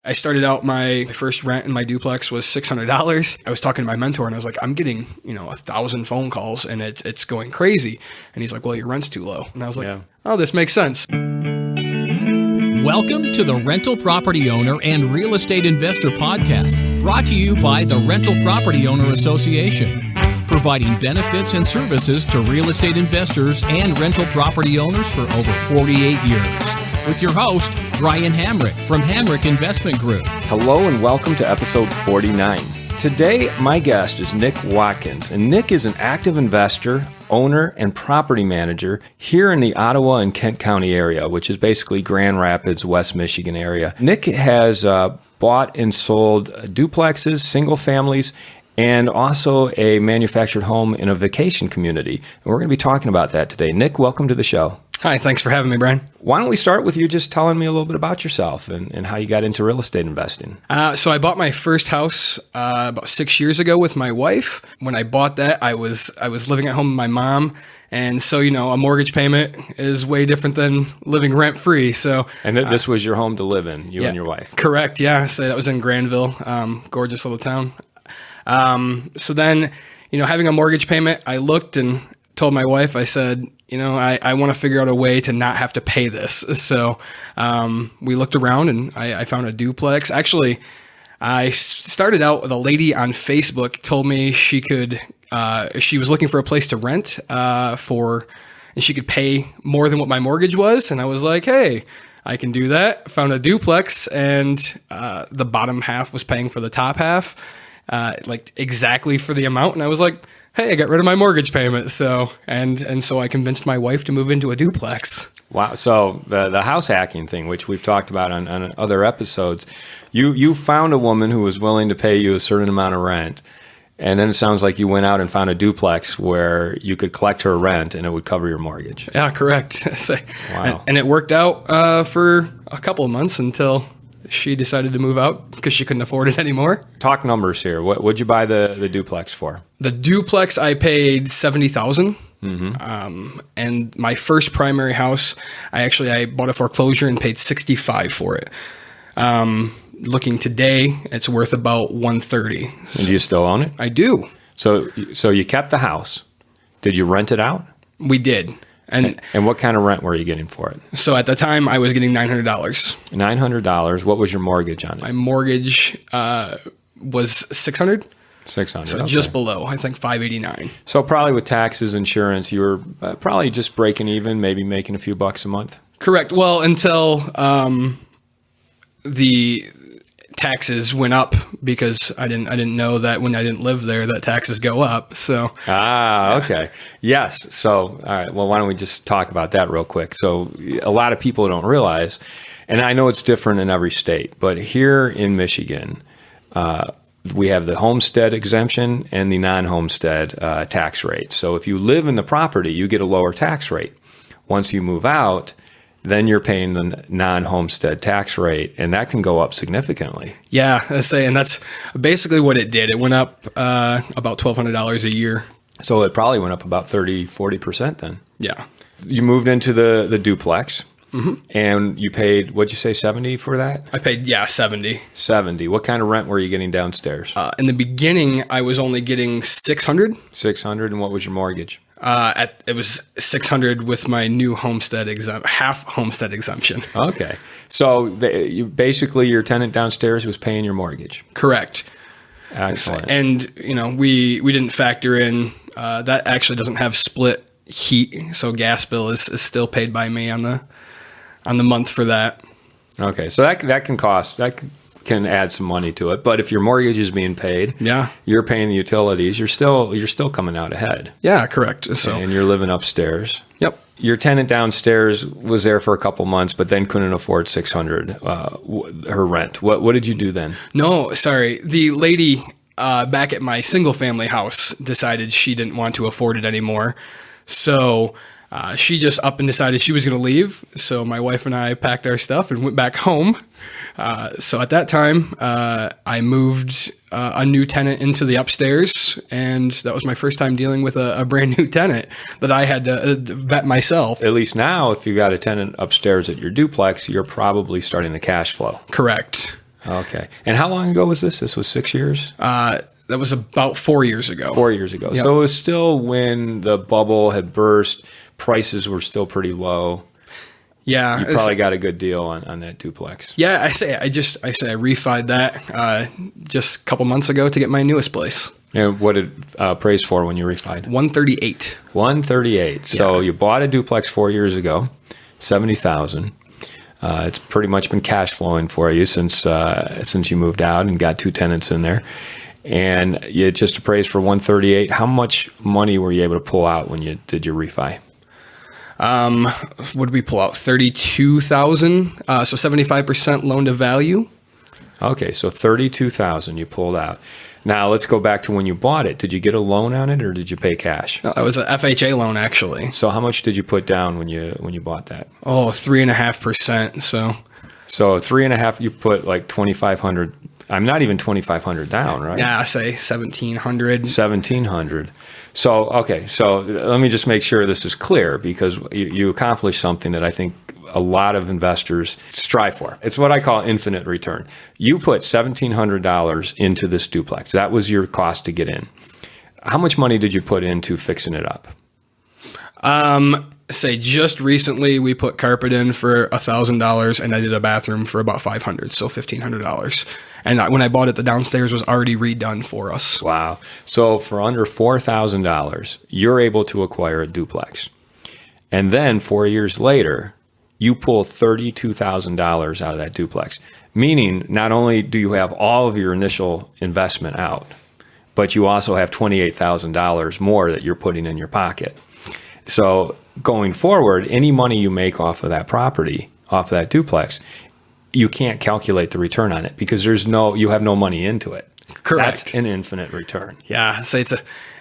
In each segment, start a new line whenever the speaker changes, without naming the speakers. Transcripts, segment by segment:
I started out, my first rent in my duplex was $600. I was talking to my mentor and I was like, I'm getting, 1,000 phone calls and it's going crazy. And he's like, well, your rent's too low. And I was like, oh, this makes sense.
Welcome to the Rental Property Owner and Real Estate Investor Podcast, brought to you by the Rental Property Owner Association, providing benefits and services to real estate investors and rental property owners for over 48 years. With your host, Brian Hamrick from Hamrick Investment Group.
Hello and welcome to episode 49. Today, my guest is Nick Watkins, and Nick is an active investor, owner, and property manager here in the Ottawa and Kent County area, which is basically Grand Rapids, West Michigan area. Nick has bought and sold duplexes, single families, and also a manufactured home in a vacation community. And we're going to be talking about that today. Nick, welcome to the show.
Hi, thanks for having me, Brian.
Why don't we start with you just telling me a little bit about yourself and how you got into real estate investing?
So I bought my first house about 6 years ago with my wife. When I bought that, I was living at home with my mom. And so, a mortgage payment is way different than living rent-free. So,
and this was your home to live in, you and your wife?
Correct, yeah. So that was in Granville, gorgeous little town. So then, having a mortgage payment, I looked and told my wife, I said, I want to figure out a way to not have to pay this. So we looked around and I found a duplex. Actually, I started out with a lady on Facebook told me she was looking for a place to rent and she could pay more than what my mortgage was. And I was like, hey, I can do that. Found a duplex and the bottom half was paying for the top half, like exactly for the amount. And I was like, hey, I got rid of my mortgage payment. So I convinced my wife to move into a duplex.
Wow. So the house hacking thing, which we've talked about on other episodes, you found a woman who was willing to pay you a certain amount of rent. And then it sounds like you went out and found a duplex where you could collect her rent and it would cover your mortgage.
Yeah, correct.
Wow.
And it worked out for a couple of months until she decided to move out because she couldn't afford it anymore.
Talk numbers here. What'd you buy the duplex for?
The duplex I paid $70,000. Mm-hmm. And my first primary house, I bought a foreclosure and paid $65,000 for it. Looking today, it's worth about $130,000.
And do you still own it?
I do.
So you kept the house. Did you rent it out?
We did.
And what kind of rent were you getting for it?
So at the time, I was getting $900.
$900. What was your mortgage on it?
My mortgage was $600.
$600.
So
okay.
Just below, I think $589.
So probably with taxes, insurance, you were probably just breaking even, maybe making a few bucks a month.
Correct. Well, until the taxes went up because I didn't know that when I didn't live there that taxes go up. So
okay. Yes. So all right. Well, why don't we just talk about that real quick? So a lot of people don't realize, and I know it's different in every state, but here in Michigan, we have the homestead exemption and the non-homestead tax rate. So if you live in the property, you get a lower tax rate. Once you move out, then you're paying the non-homestead tax rate, and that can go up significantly.
Yeah, and that's basically what it did. It went up about $1,200 a year.
So it probably went up about 30-40% then.
Yeah.
You moved into the duplex, mm-hmm. and you paid, what'd you say, $70 for that?
I paid, $70.
$70. What kind of rent were you getting downstairs?
In the beginning, I was only getting $600.
$600, and what was your mortgage?
It was $600 with my new half homestead exemption.
Okay. So basically your tenant downstairs was paying your mortgage.
Correct.
Excellent.
And, we didn't factor in, that actually doesn't have split heat. So gas bill is still paid by me on the month for that.
Okay. So that can add some money to it, but if your mortgage is being paid, you're paying the utilities, you're still coming out ahead.
Yeah, correct. So
and you're living upstairs.
Yep.
Your tenant downstairs was there for a couple months, but then couldn't afford $600 her rent. What did you do then?
No, sorry. The lady back at my single family house decided she didn't want to afford it anymore, so she just up and decided she was going to leave. So my wife and I packed our stuff and went back home. So at that time, I moved a new tenant into the upstairs, and that was my first time dealing with a brand new tenant that I had to vet myself.
At least now, if you got a tenant upstairs at your duplex, you're probably starting to cash flow.
Correct.
Okay. And how long ago was this? This was 6 years?
That was about 4 years ago.
4 years ago.
Yep.
So it was still when the bubble had burst, prices were still pretty low.
Yeah.
You probably got a good deal on that duplex.
Yeah, I refied that just a couple months ago to get my newest place.
And what did appraise for when you refied?
138.
138. So you bought a duplex 4 years ago, $70,000. It's pretty much been cash flowing for you since you moved out and got 2 tenants in there. And you just appraised for 138. How much money were you able to pull out when you did your refi?
What did we pull out? 32,000. So 75% loan to value.
Okay, so 32,000 you pulled out. Now let's go back to when you bought it. Did you get a loan on it, or did you pay cash?
No, it was an FHA loan, actually.
So how much did you put down when you bought that?
Oh, 3.5%.
So 3.5. You put like 2,500. I'm not even 2,500 down, right?
Yeah, I say 1,700.
1,700. So okay. So let me just make sure this is clear, because you accomplished something that I think a lot of investors strive for. It's what I call infinite return. You put $1,700 into this duplex. That was your cost to get in. How much money did you put into fixing it up?
Say just recently we put carpet in for $1,000, and I did a bathroom for about $500, so $1,500. And when I bought it, the downstairs was already redone for us.
Wow. So for under $4,000, you're able to acquire a duplex. And then 4 years later, you pull $32,000 out of that duplex, meaning not only do you have all of your initial investment out, but you also have $28,000 more that you're putting in your pocket. So going forward, any money you make off of that property, off of that duplex, you can't calculate the return on it, because you have no money into it.
Correct.
That's an infinite return.
Yeah, say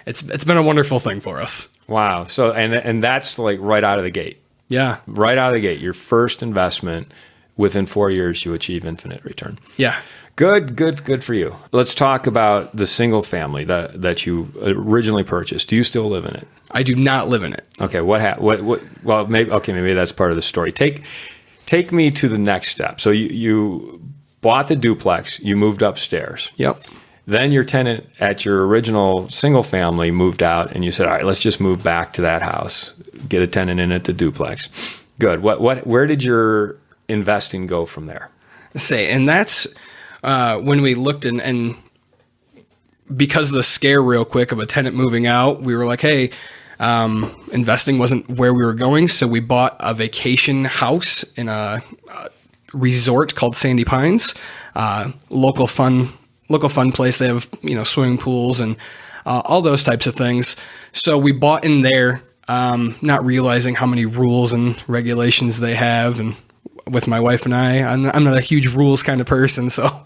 it's been a wonderful thing for us.
Wow. So and that's like right out of the gate.
Yeah.
Right out of the gate, your first investment, within 4 years, you achieve infinite return.
Yeah.
Good for you. Let's talk about the single family that you originally purchased. Do you still live in it?
I do not live in it.
Okay. Well, maybe that's part of the story. Take me to the next step. So you bought the duplex, you moved upstairs.
Yep.
Then your tenant at your original single family moved out, and you said, all right, let's just move back to that house, get a tenant in at the duplex. Good. Where did your investing go from there?
And that's when we looked and because of the scare real quick of a tenant moving out, we were like, hey, investing wasn't where we were going. So we bought a vacation house in a resort called Sandy Pines, local fun place. They have, swimming pools and all those types of things. So we bought in there, not realizing how many rules and regulations they have. And with my wife and I'm not a huge rules kind of person. So,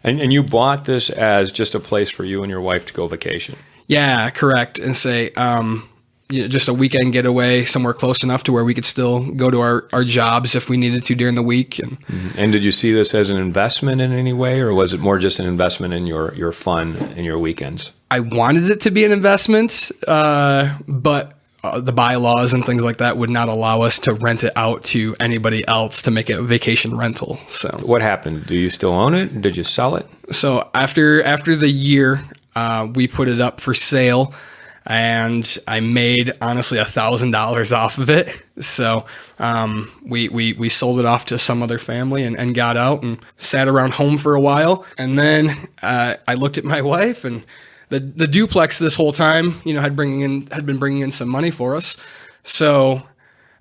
and you bought this as just a place for you and your wife to go vacation.
Yeah, correct. And just a weekend getaway somewhere close enough to where we could still go to our jobs if we needed to during the week.
And did you see this as an investment in any way, or was it more just an investment in your fun and your weekends?
I wanted it to be an investment, but the bylaws and things like that would not allow us to rent it out to anybody else to make it a vacation rental. So
what happened? Do you still own it? Did you sell it?
So after the year, we put it up for sale. And I made, honestly, $1,000 off of it. So we sold it off to some other family and got out and sat around home for a while. And then I looked at my wife, and the duplex this whole time, had been bringing in some money for us. So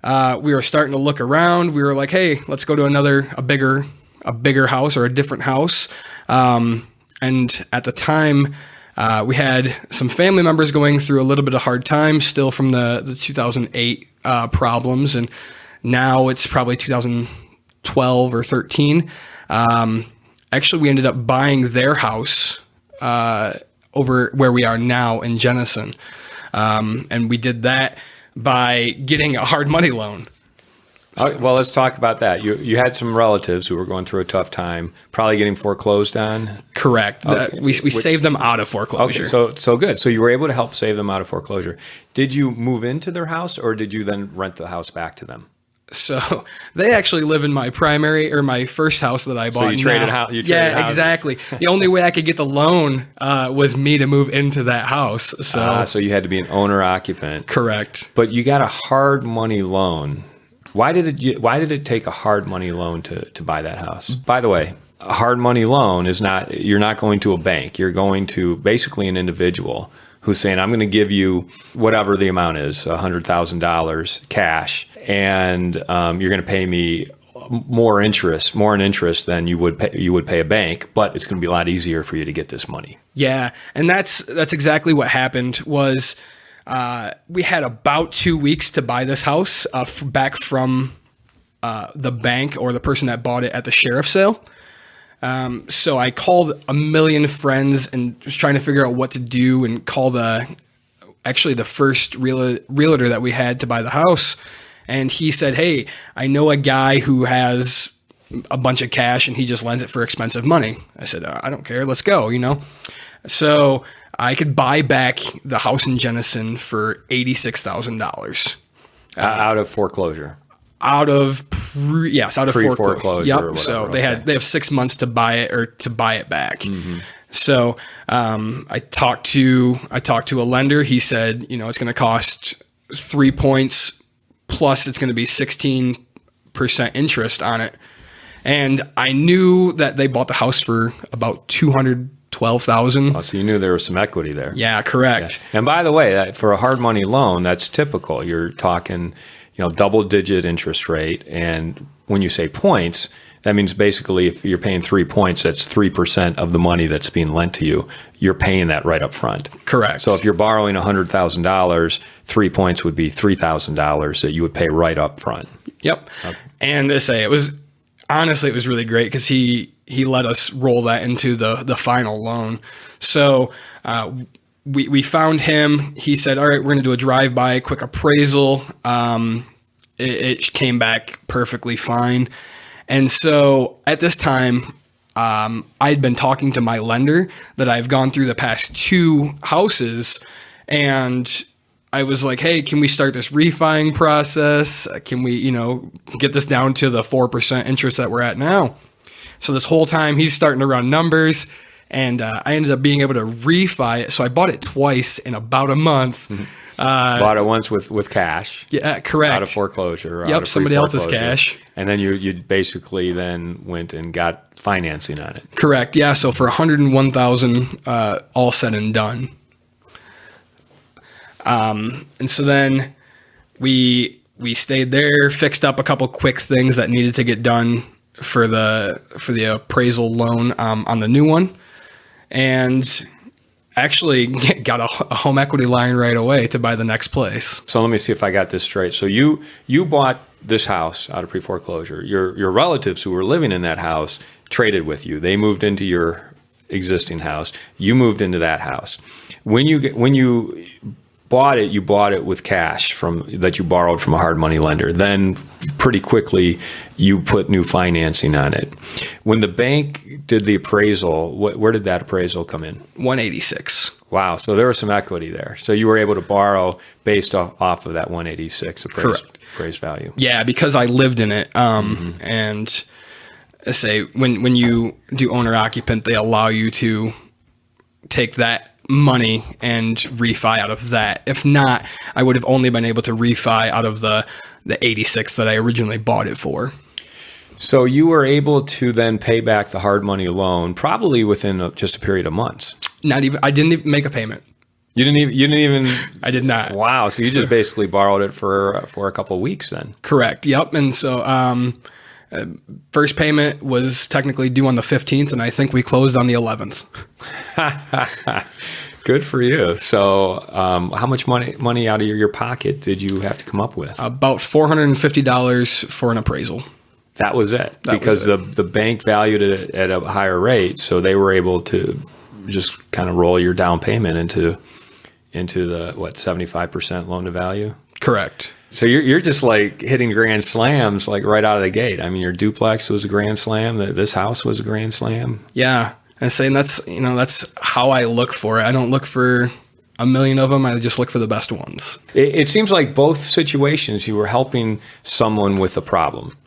we were starting to look around. We were like, hey, let's go to a bigger house or a different house. And at the time, we had some family members going through a little bit of hard time still from the 2008 problems, and now it's probably 2012 or 13. Actually, we ended up buying their house over where we are now in Jenison, and we did that by getting a hard money loan.
Well, let's talk about that. You had some relatives who were going through a tough time, probably getting foreclosed on.
Correct. Okay. We saved them out of foreclosure.
Okay, so good. So you were able to help save them out of foreclosure. Did you move into their house, or did you then rent the house back to them?
So they actually live in my my first house that I bought.
So you traded
now.
houses.
Yeah, exactly. The only way I could get the loan was me to move into that house.
So you had to be an owner occupant.
Correct.
But you got a hard money loan. Why did it take a hard money loan to buy that house? By the way, a hard money loan is not, you're not going to a bank. You're going to basically an individual who's saying, I'm going to give you whatever the amount is, $100,000 cash, and you're going to pay me more in interest than you would pay a bank, but it's going to be a lot easier for you to get this money.
Yeah, and that's exactly what happened. Was we had about 2 weeks to buy this house back from the bank or the person that bought it at the sheriff's sale. So I called a million friends and was trying to figure out what to do, and called actually the first realtor that we had to buy the house. And he said, hey, I know a guy who has a bunch of cash and he just lends it for expensive money. I said, I don't care. Let's go, So I could buy back the house in Jenison for $86,000.
Out of foreclosure.
Out of
foreclosure.
Yep.
Or whatever.
So they have 6 months to buy it or to buy it back. Mm-hmm. So I talked to a lender. He said, it's going to cost 3 points plus it's going to be 16% interest on it. And I knew that they bought the house for about $212,000.
Oh, so you knew there was some equity there.
Yeah, correct.
Yeah. And by the way, for a hard money loan, that's typical. You're talking, double-digit interest rate. And when you say points, that means basically if you're paying 3 points, that's 3% of the money that's being lent to you. You're paying that right up front.
Correct.
So if you're borrowing $100,000, 3 points would be $3,000 that you would pay right up front.
Yep. Okay. And to say, it was really great because he let us roll that into the final loan. So we found him. He said, all right, we're going to do a drive-by, quick appraisal. It came back perfectly fine. And so at this time, I'd been talking to my lender that I've gone through the past 2 houses, and I was like, hey, can we start this refining process? Can we, get this down to the 4% interest that we're at now? So this whole time he's starting to run numbers, and I ended up being able to refi it. So I bought it twice in about a month. Mm-hmm.
Bought it once with cash.
Yeah, correct.
Out of foreclosure.
Yep, somebody else's cash.
And then you basically then went and got financing on it.
Correct. Yeah. So for $101,000, all said and done. And so then we stayed there, fixed up a couple quick things that needed to get done for the appraisal loan on the new one, and actually got a home equity line right away to buy the next place.
So let me see if I got this straight. So you bought this house out of pre-foreclosure. Your relatives who were living in that house traded with you. They moved into your existing house. You moved into that house. When you bought it, you bought it with cash that you borrowed from a hard money lender. Then pretty quickly you put new financing on it. When the bank did the appraisal, where did that appraisal come in?
186.
Wow. So there was some equity there. So you were able to borrow based off of that 186 appraised value.
Yeah, because I lived in it. And I say when you do owner occupant, they allow you to take that money and refi out of that. If not, I would have only been able to refi out of the 86 that I originally bought it for.
So you were able to then pay back the hard money loan probably within just a period of months.
Not even. I didn't even make a payment.
You didn't even.
I did not.
Wow. So you just basically borrowed it for a couple of weeks then.
Correct. Yep. And so first payment was technically due on the 15th, and I think we closed on the 11th.
Good for you. So how much money out of your pocket did you have to come up with?
About $450 for an appraisal.
That was it. Because the bank valued it at a higher rate, so they were able to just kind of roll your down payment into the 75% loan to value?
Correct.
So you're just like hitting grand slams like right out of the gate. I mean, your duplex was a grand slam. This house was a grand slam.
Yeah. And saying that's how I look for it. I don't look for a million of them. I just look for the best ones.
It seems like both situations you were helping someone with a problem.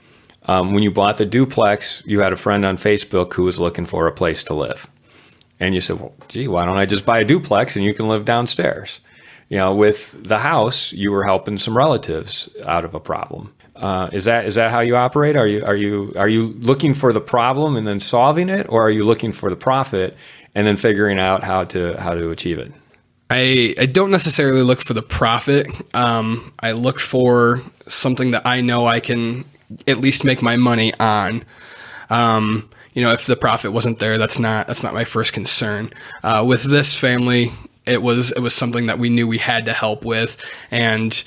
When you bought the duplex, you had a friend on Facebook who was looking for a place to live. And you said, well, gee, why don't I just buy a duplex and you can live downstairs? You know, with the house, you were helping some relatives out of a problem. Is that how you operate? Are you looking for the problem and then solving it, or are you looking for the profit and then figuring out how to achieve it?
I don't necessarily look for the profit. I look for something that I know I can at least make my money on. If the profit wasn't there, that's not my first concern. With this family, it was something that we knew we had to help with and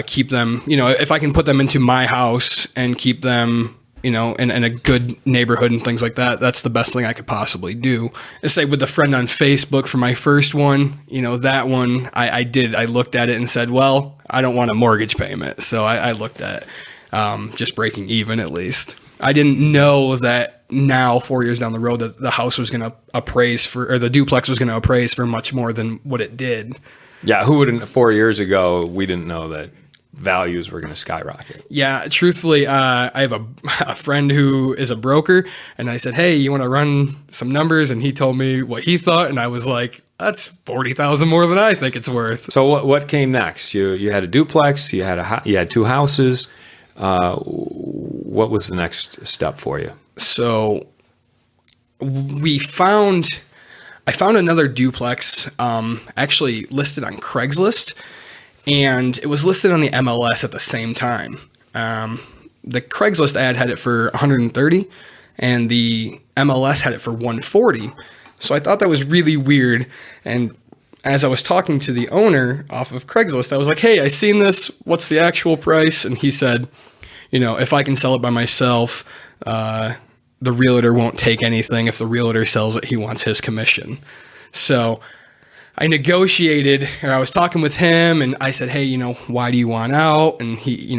keep them, if I can put them into my house and keep them, in a good neighborhood and things like that, that's the best thing I could possibly do. I say with the friend on Facebook for my first one, that one I looked at it and said, well, I don't want a mortgage payment. So I looked at just breaking even at least. I didn't know that now 4 years down the road that the house was going to appraise or the duplex was going to appraise for much more than what it did.
Yeah, who wouldn't? 4 years ago, we didn't know that values were going to skyrocket.
Yeah, truthfully, I have a friend who is a broker, and I said, hey, you want to run some numbers? And he told me what he thought, and I was like, that's $40,000 more than I think it's worth.
So what came next? You had a duplex, you had two houses. What was the next step for you?
So I found another duplex, actually listed on Craigslist, and it was listed on the MLS at the same time. The Craigslist ad had it for 130, and the MLS had it for 140. So I thought that was really weird. And as I was talking to the owner off of Craigslist, I was like, hey, I seen this. What's the actual price? And he said, if I can sell it by myself, the realtor won't take anything. If the realtor sells it, he wants his commission. So I negotiated, or I was talking with him, and I said, hey, why do you want out? And he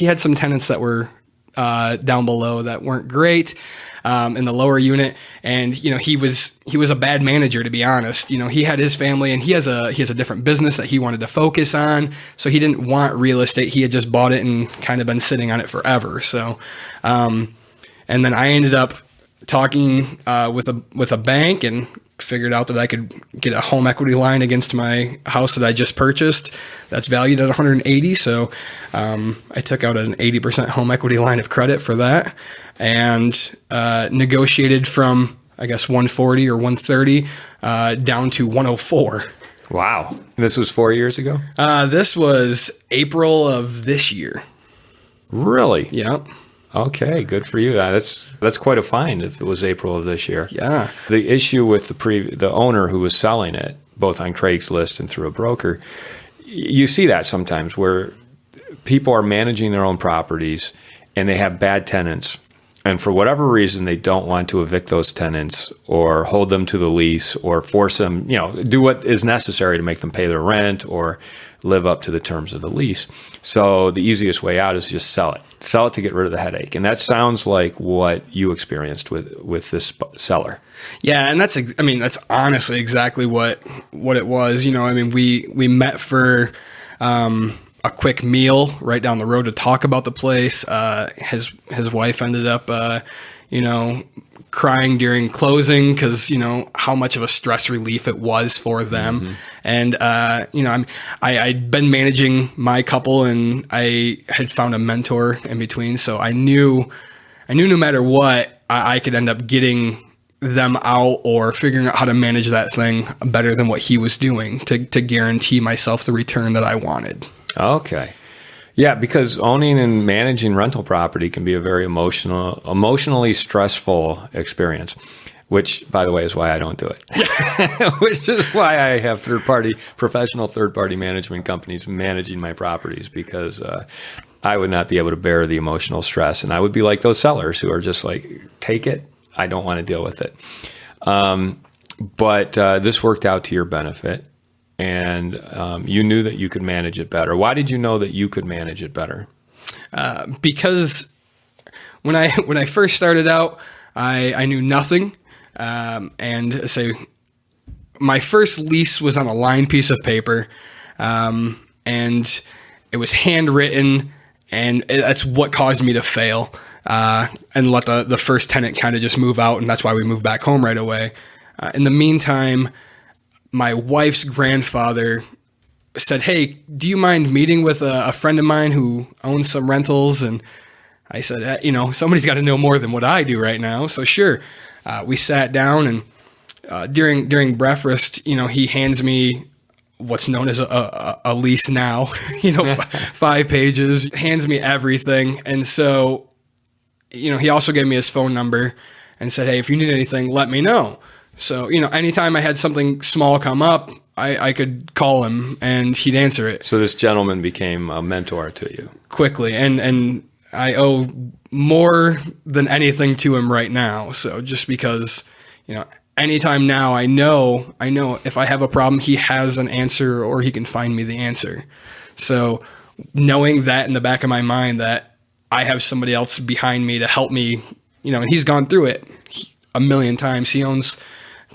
had some tenants that were down below that weren't great in the lower unit, and he was a bad manager, to be honest. He had his family, and he has a different business that he wanted to focus on, so he didn't want real estate. He had just bought it and kind of been sitting on it forever. So, and then I ended up talking with a bank and figured out that I could get a home equity line against my house that I just purchased. That's valued at 180. So I took out an 80% home equity line of credit for that and negotiated from, I guess, 140 or 130 down to 104.
Wow. This was 4 years ago?
This was April of this year.
Really?
Yeah.
Okay, good for you. That's quite a find if it was April of this year.
Yeah.
The issue with the owner who was selling it, both on Craigslist and through a broker, you see that sometimes where people are managing their own properties and they have bad tenants. And for whatever reason, they don't want to evict those tenants or hold them to the lease or force them, do what is necessary to make them pay their rent or live up to the terms of the lease. So the easiest way out is just sell it. Sell it to get rid of the headache. And that sounds like what you experienced with this seller.
Yeah, and that's honestly exactly what it was. We met for a quick meal right down the road to talk about the place. His wife ended up, crying during closing because, how much of a stress relief it was for them. Mm-hmm. And, I'd been managing my couple and I had found a mentor in between. So I knew no matter what, I could end up getting them out or figuring out how to manage that thing better than what he was doing to guarantee myself the return that I wanted.
Okay. Yeah, because owning and managing rental property can be a very emotionally stressful experience, which, by the way, is why I don't do it. Which is why I have professional third-party management companies managing my properties, because I would not be able to bear the emotional stress. And I would be like those sellers who are just like, take it. I don't want to deal with it. But this worked out to your benefit. And you knew that you could manage it better. Why did you know that you could manage it better?
Because when I first started out, I knew nothing. And say my first lease was on a lined piece of paper, and it was handwritten, and that's what caused me to fail and let the first tenant kind of just move out, and that's why we moved back home right away. In the meantime, my wife's grandfather said, "Hey, do you mind meeting with a friend of mine who owns some rentals?" And I said, somebody's got to know more than what I do right now. So sure. We sat down, and during breakfast, he hands me what's known as a lease now, 5 pages, hands me everything. And so, he also gave me his phone number and said, "Hey, if you need anything, let me know." So, anytime I had something small come up, I could call him and he'd answer it.
So this gentleman became a mentor to you
quickly. And I owe more than anything to him right now. So just because, anytime now I know if I have a problem, he has an answer or he can find me the answer. So knowing that in the back of my mind that I have somebody else behind me to help me, and he's gone through it a million times. He owns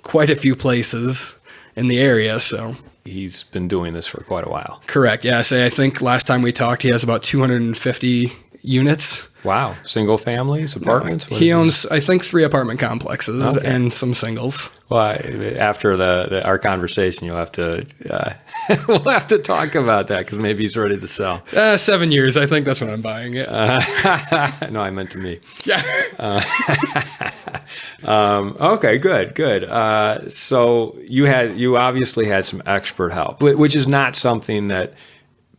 quite a few places in the area. So
he's been doing this for quite a while.
Correct. Yeah. I think last time we talked, he has about 250 units.
Wow. Single families, apartments?
No, he owns, I think, 3 apartment complexes and some singles.
Well, after our conversation, you'll have to we'll have to talk about that because maybe he's ready to sell.
7 years, I think that's when I'm buying it.
No, I meant to me.
Yeah.
Okay, good. So you obviously had some expert help, which is not something that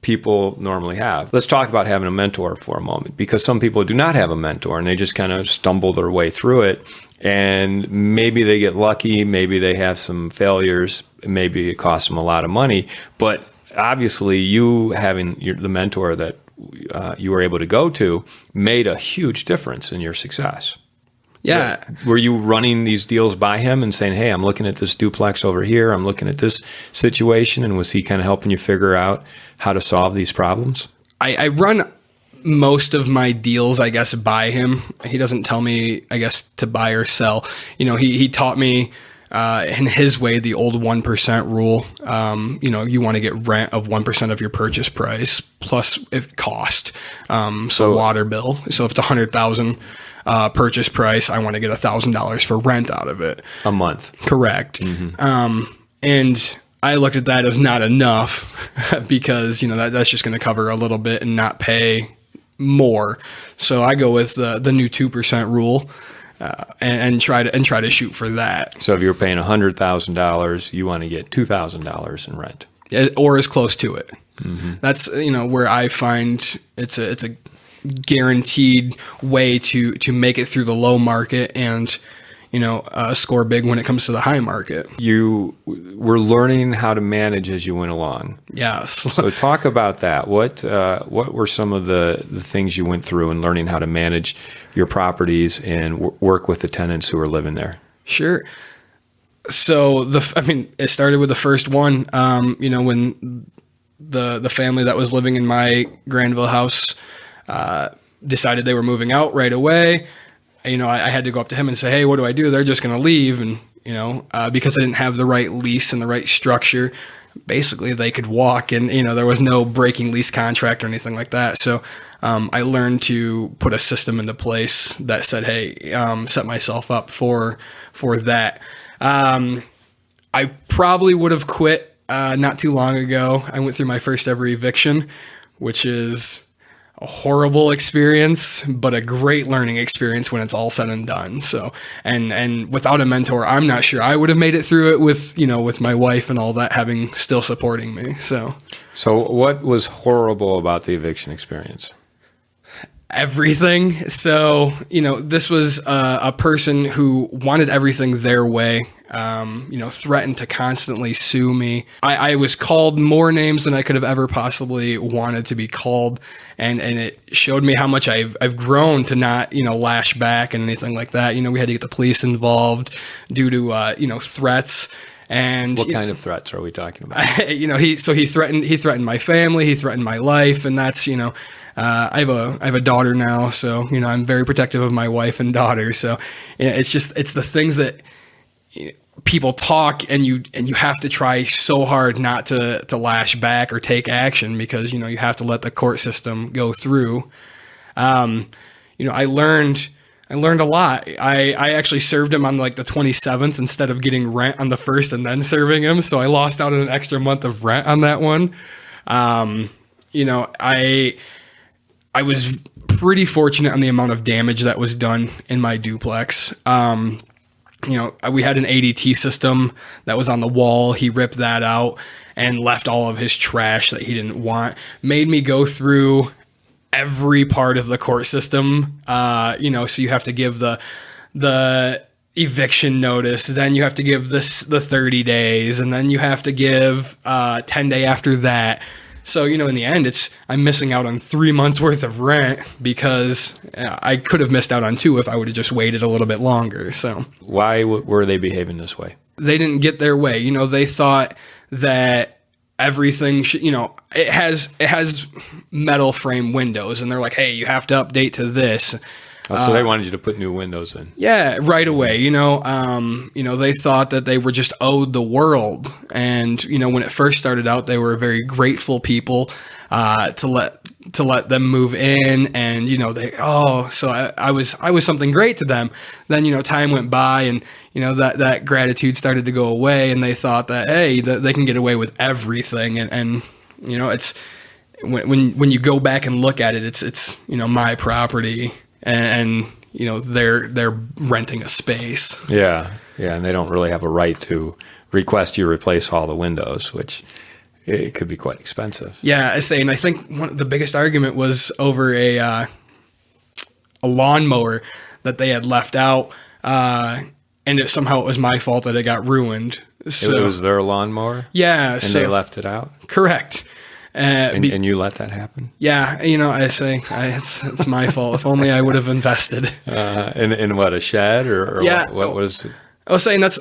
people normally have. Let's talk about having a mentor for a moment, because some people do not have a mentor and they just kind of stumble their way through it, and maybe they get lucky, maybe they have some failures, maybe it costs them a lot of money, but obviously you having the mentor that you were able to go to made a huge difference in your success.
Yeah.
Were you running these deals by him and saying, "Hey, I'm looking at this duplex over here, I'm looking at this situation," and was he kind of helping you figure out how to solve these problems?
I run most of my deals, I guess, by him. He doesn't tell me, I guess, to buy or sell. He taught me in his way the old 1% rule. You want to get rent of 1% of your purchase price plus if cost. So water bill. So if it's $100,000 purchase price, I want to get $1,000 for rent out of it
a month.
Correct. Mm-hmm. And I looked at that as not enough because that's just going to cover a little bit and not pay more. So I go with the new 2% rule and try to shoot for that.
So if you're paying $100,000, you want to get $2,000 in rent,
or as close to it.
Mm-hmm.
That's where I find it's a guaranteed way to make it through the low market and score big when it comes to the high market.
You were learning how to manage as you went along.
Yes.
So talk about that. What were some of the things you went through in learning how to manage your properties and work with the tenants who were living there?
Sure. So it started with the first one. When the family that was living in my Granville house decided they were moving out right away. I had to go up to him and say, "Hey, what do I do? They're just going to leave." And, because I didn't have the right lease and the right structure, basically they could walk and, there was no breaking lease contract or anything like that. So I learned to put a system into place that said, "Hey, set myself up for that." I probably would have quit not too long ago. I went through my first ever eviction, which is a horrible experience, but a great learning experience when it's all said and done. So, and without a mentor, I'm not sure I would have made it through it with my wife and all that having still supporting me. So
what was horrible about the eviction experience?
Everything. So, this was a person who wanted everything their way, threatened to constantly sue me. I was called more names than I could have ever possibly wanted to be called. And it showed me how much I've grown to not, lash back and anything like that. We had to get the police involved due to, threats. And
what kind of threats are we talking about?
He threatened my family, he threatened my life. And that's, I have a daughter now, so I'm very protective of my wife and daughter. So it's the things that people talk, and you have to try so hard not to lash back or take action, because, you have to let the court system go through. I learned a lot. I actually served him on like the 27th instead of getting rent on the 1st and then serving him. So I lost out on an extra month of rent on that one. I was pretty fortunate on the amount of damage that was done in my duplex. We had an ADT system that was on the wall. He ripped that out and left all of his trash that he didn't want. Made me go through every part of the court system. So you have to give the eviction notice, then you have to give the 30 days, and then you have to give 10 day after that. So, in the end, I'm missing out on 3 months worth of rent, because I could have missed out on 2 if I would have just waited a little bit longer. So
Why were they behaving this way?
they didn't get their way. They thought that everything should, it has metal frame windows, and they're like, hey, you have to update to this.
So they wanted you to put new windows in.
Yeah, right away. They thought that they were just owed the world. And, when it first started out, they were very grateful people to let them move in. And, so I was something great to them. Then, time went by, and, that gratitude started to go away, and they thought that, hey, they can get away with everything. And it's when you go back and look at it, it's my property. And they're renting a space. Yeah,
and they don't really have a right to request you replace all the windows, which it could be quite expensive.
Yeah, I say, and I think the biggest argument was over a lawnmower that they had left out, and somehow it was my fault that it got ruined. So,
it was their lawnmower?
Yeah.
And they left it out?
Correct.
And you let that happen?
Yeah, I say it's my fault. If only I would have invested.
In what, a shed or
yeah,
what was it?
I was saying that's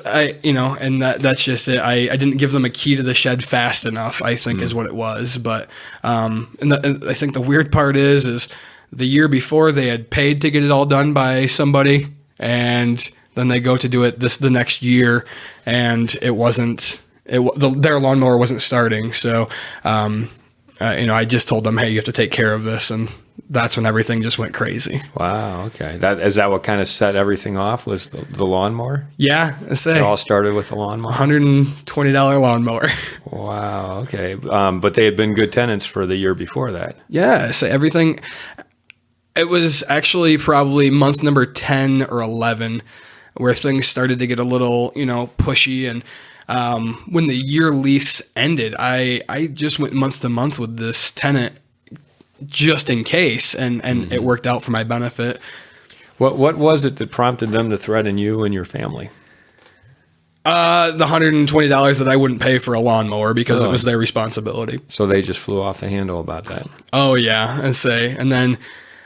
just it. I didn't give them a key to the shed fast enough, I think is what it was. But and I think the weird part is the year before they had paid to get it all done by somebody, and then they go to do it the next year, and it wasn't. Their lawnmower wasn't starting, so. I just told them, hey, you have to take care of this. And that's when everything just went crazy.
Wow. Okay. Is that what kind of set everything off, was the lawnmower?
Yeah.
It all started with the lawnmower?
$120 lawnmower.
Wow. Okay. But they had been good tenants for the year before that.
Yeah. So everything, it was actually probably month number 10 or 11 where things started to get a little, pushy. And when the year lease ended, I just went month to month with this tenant just in case, and it worked out for my benefit.
What was it that prompted them to threaten you and your family?
The $120 that I wouldn't pay for a lawnmower because it was their responsibility.
So they just flew off the handle about that.
Oh yeah, and then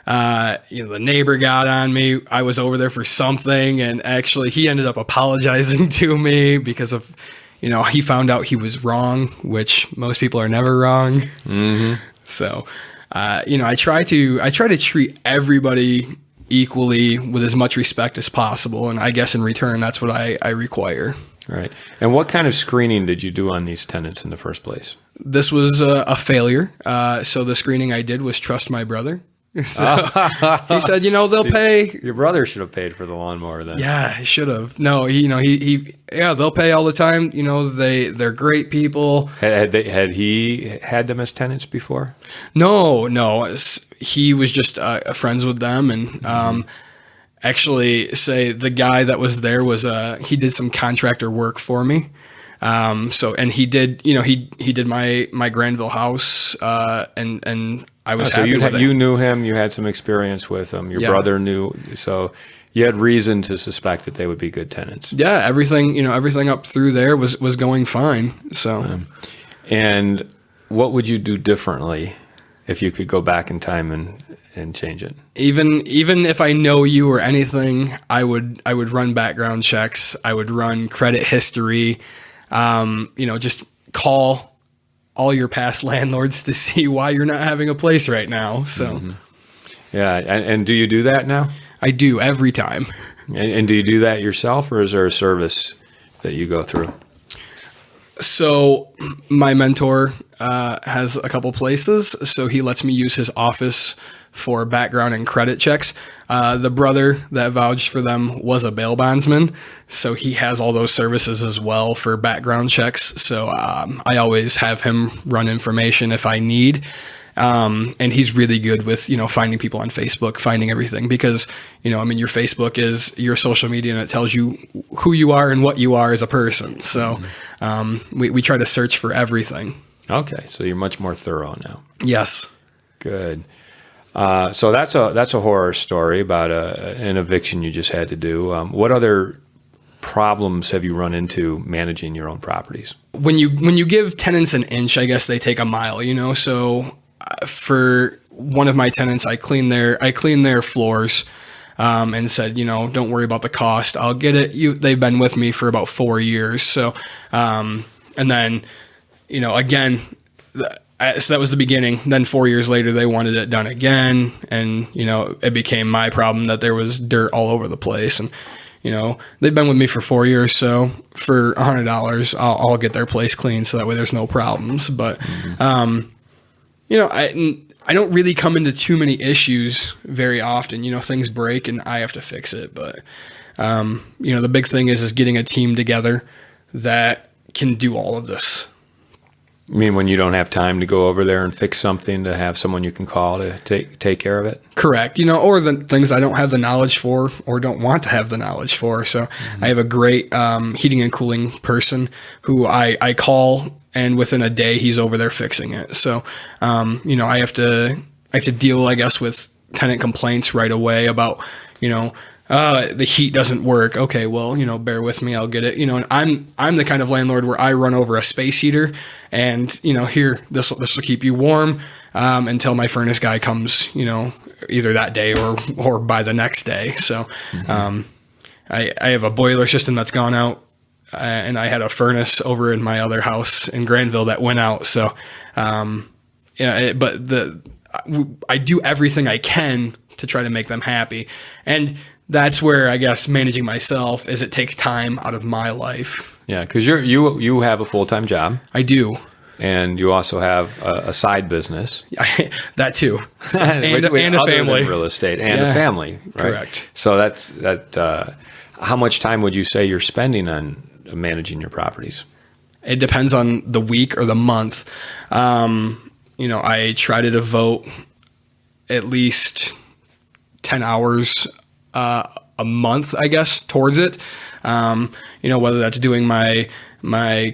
the neighbor got on me. I was over there for something, and actually he ended up apologizing to me because of, he found out he was wrong, which most people are never wrong. Mm-hmm. So, I try to treat everybody equally with as much respect as possible, and I guess in return that's what I require.
Right. And what kind of screening did you do on these tenants in the first place?
This was a failure. So the screening I did was trust my brother. So he said, they'll pay.
Your brother should have paid for the lawnmower then.
Yeah, he should have. No, they'll pay all the time. They're great people.
Had he had them as tenants before?
No. He was just friends with them, and actually, say the guy that was there was he did some contractor work for me. And he did, he did my Granville house, and I was happy with it.
You knew him, you had some experience with him, your brother knew, so you had reason to suspect that they would be good tenants.
Yeah, everything up through there was going fine. So,
and what would you do differently if you could go back in time and change it?
Even if I know you or anything, I would run background checks. I would run credit history. Just call all your past landlords to see why you're not having a place right now. So,
yeah. And do you do that now?
I do every time.
And do you do that yourself, or is there a service that you go through?
So my mentor has a couple places, so he lets me use his office for background and credit checks. The brother that vouched for them was a bail bondsman, so he has all those services as well for background checks. So I always have him run information if I need. And he's really good with, finding people on Facebook, finding everything because, your Facebook is your social media and it tells you who you are and what you are as a person. So we try to search for everything.
Okay. So you're much more thorough now.
Yes.
Good. So that's a horror story about an eviction you just had to do. What other problems have you run into managing your own properties? When
you give tenants an inch, I guess they take a mile, so for one of my tenants, I clean their floors, and said, don't worry about the cost. I'll get it. They've been with me for about 4 years. So, and then, again, so that was the beginning. Then 4 years later, they wanted it done again. And, it became my problem that there was dirt all over the place. And, they've been with me for 4 years. So for $100, I'll get their place clean. So that way there's no problems. But, I don't really come into too many issues very often. Things break and I have to fix it. But, the big thing is getting a team together that can do all of this.
You mean when you don't have time to go over there and fix something, to have someone you can call to take care of it?
Correct. Or the things I don't have the knowledge for or don't want to have the knowledge for. So I have a great heating and cooling person who I call, and within a day he's over there fixing it. So, I have to deal, I guess, with tenant complaints right away about, the heat doesn't work. Okay, well, bear with me, I'll get it. And I'm the kind of landlord where I run over a space heater, and here, this will keep you warm until my furnace guy comes. Either that day or by the next day. So, I have a boiler system that's gone out. And I had a furnace over in my other house in Granville that went out. So, but I do everything I can to try to make them happy. And that's where I guess managing myself is it takes time out of my life.
Yeah. Cause you have a full-time job.
I do.
And you also have a side business.
That too. So, and a family.
Real estate and a family. Right? Correct. So how much time would you say you're spending on managing your properties?
It depends on the week or the month. I try to devote at least 10 hours a month, I guess, towards it. Whether that's doing my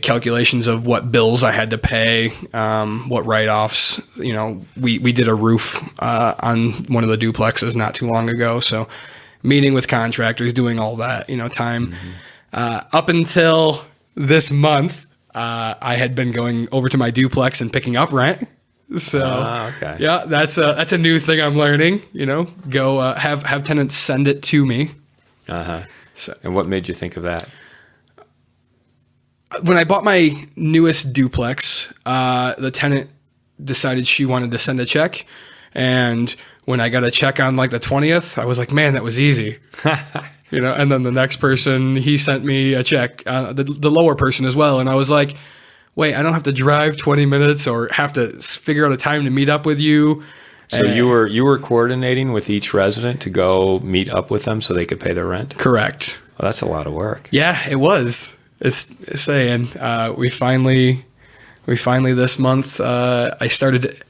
calculations of what bills I had to pay, what write-offs. We did a roof on one of the duplexes not too long ago. So meeting with contractors, doing all that, time. Up until this month, I had been going over to my duplex and picking up rent. So,
okay.
Yeah, that's a new thing I'm learning. Go have tenants send it to me.
So, and what made you think of that?
When I bought my newest duplex, the tenant decided she wanted to send a check, and when I got a check on like the 20th, I was like, man, that was easy. And then the next person, he sent me a check, the lower person as well. And I was like, wait, I don't have to drive 20 minutes or have to figure out a time to meet up with you.
So you were coordinating with each resident to go meet up with them so they could pay their rent?
Correct.
Well, that's a lot of work.
Yeah, it was. It's saying, we finally this month, I started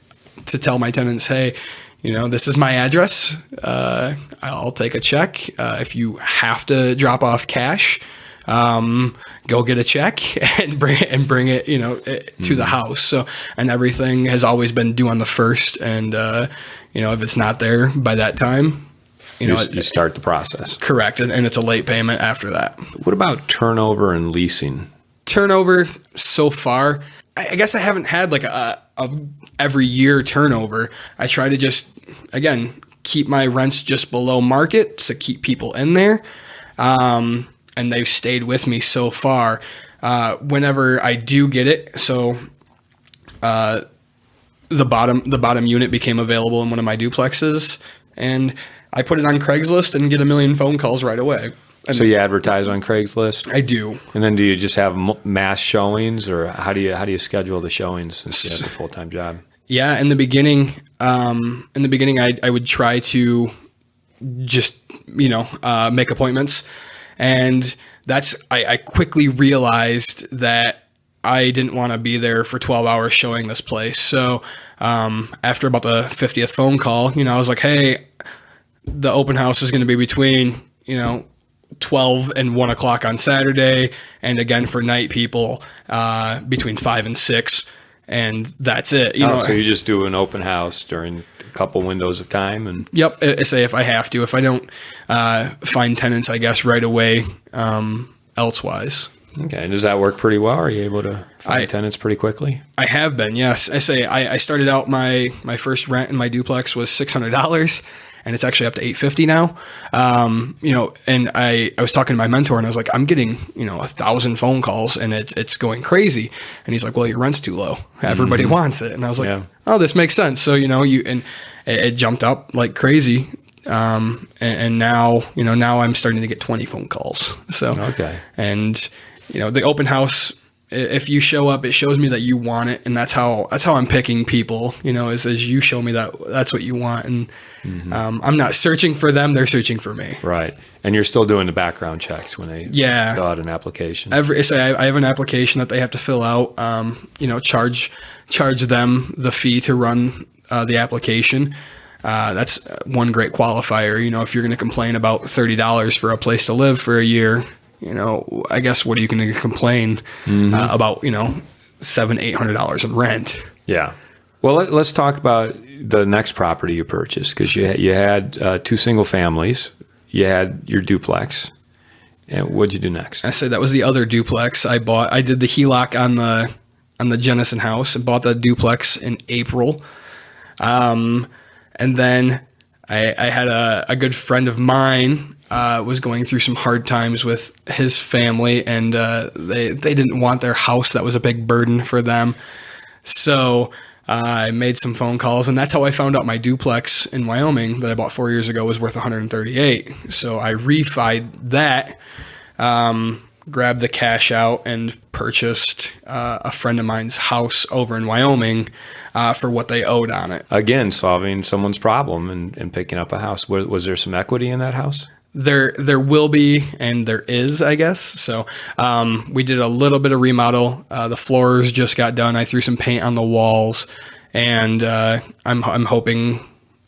to tell my tenants, hey, this is my address. I'll take a check. If you have to drop off cash, go get a check and bring it, to the house. So, and everything has always been due on the 1st. And, if it's not there by that time, you
start the process.
Correct. And it's a late payment after that.
What about turnover and leasing?
Turnover so far, I guess I haven't had like a every year turnover. I try to just, again, keep my rents just below market to keep people in there. And they've stayed with me so far. Whenever I do get it, so the bottom unit became available in one of my duplexes, and I put it on Craigslist and get a million phone calls right away.
So you advertise on Craigslist?
I do.
And then do you just have mass showings, or how do you schedule the showings since you have a full-time job?
Yeah, in the beginning, I would try to just, make appointments. And I quickly realized that I didn't want to be there for 12 hours showing this place. So after about the 50th phone call, I was like, hey, the open house is going to be between, 12 and 1 o'clock on Saturday. And again, for night people, between 5 and 6. And that's it.
So you just do an open house during a couple windows of time, and
yep. I say if I have to, if I don't find tenants, I guess right away, elsewise.
Okay. And does that work pretty well? Are you able to find tenants pretty quickly? I
have been, yes. I say I started out my first rent in my duplex was $600. And it's actually up to $850 now. And I was talking to my mentor, and I was like, I'm getting, 1,000 phone calls, and it's going crazy. And he's like, well, your rent's too low. Everybody wants it. And I was like, oh, this makes sense. So, it jumped up like crazy. And now, now I'm starting to get 20 phone calls. So,
okay.
And, the open house, if you show up, it shows me that you want it. And that's how I'm picking people, is you show me that's what you want. And, I'm not searching for them. They're searching for me.
Right. And you're still doing the background checks when they fill out an application.
I have an application that they have to fill out, charge them the fee to run the application. That's one great qualifier. If you're going to complain about $30 for a place to live for a year, I guess what are you going to complain about, $700-800 in rent? Yeah.
Well, let's talk about the next property you purchased, because you had 2 single families, you had your duplex, and what'd you do next?
I said that was the other duplex I bought. I did the HELOC on the Jennison house and bought the duplex in April, and then I had a good friend of mine was going through some hard times with his family, and they didn't want their house. That was a big burden for them, so. I made some phone calls, and that's how I found out my duplex in Wyoming that I bought 4 years ago was worth $138. So I refied that, grabbed the cash out, and purchased a friend of mine's house over in Wyoming for what they owed on it.
Again, solving someone's problem and picking up a house. Was there some equity in that house?
There will be, and there is, I guess. So we did a little bit of remodel. The floors just got done. I threw some paint on the walls, and I'm hoping